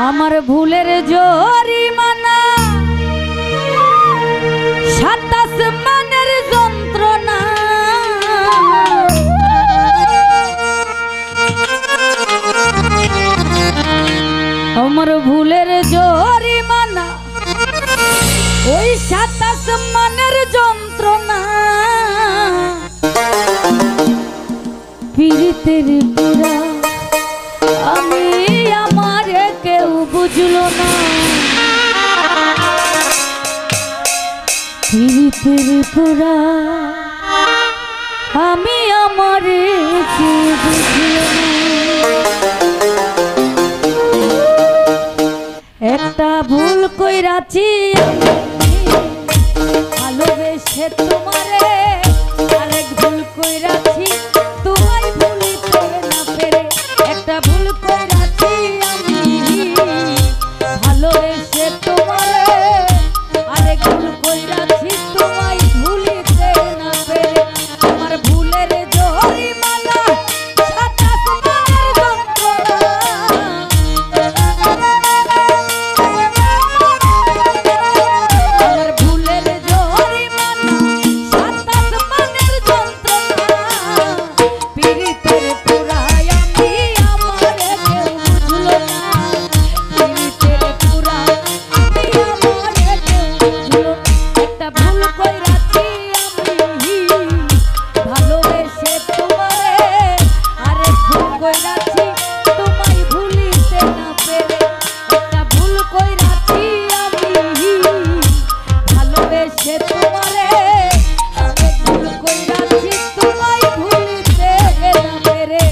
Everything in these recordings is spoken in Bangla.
আমার ভুলের জরিমানা 27 মানের যন্ত্রণা আমার ভুলের জরিমানা ওই 27 মানের যন্ত্রণা পীড়িতের পুরা আমি আমার কেউ বুঝলো না পীড়িতের পুরা আমি আমার কেউ বুঝলো না একটা ভুল কইরাছি ভালোবেসে তোমারে আরেক ভুল কইরাছি তোমায় ভুলিতে না পেরে একটা ভুল কইরাছি আমি ভালোবেসে তোমারে আরেক ভুল কইরাছি তোমায় ভুলিতে না পেরে আমার ভুলের জরিমানা 27 মানের যন্ত্রণা আমার ভুলের জরিমানা 27 মানের যন্ত্রণা পীড়িতের পুরাই আমি আমার কেউ বুঝলো না পীড়িতের পুরা আমি আমার কেউ বুঝলো একটা ভুল কইরাছি আমি ভালোবেসে তোমারে আরেক ভুল কইরাছি তোমায় ভুলিতে না পেরে একটা ভুল কইরাছি আমি ভালোবেসে তোমারে আরেক ভুল কইরাছি তোমায় ভুলিতে না পেরে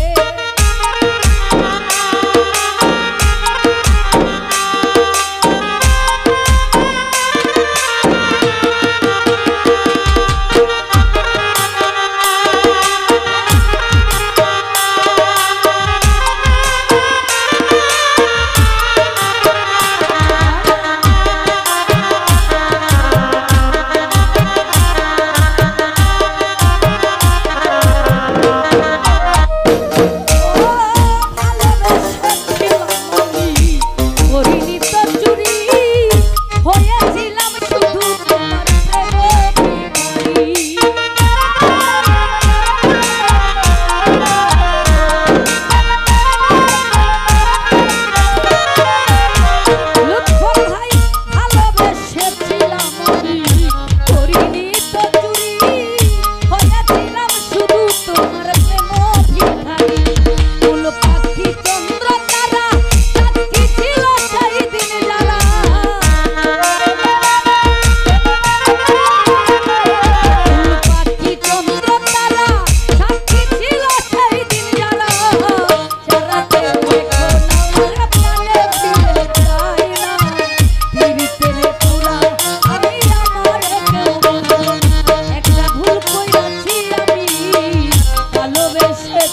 ভালোবেসে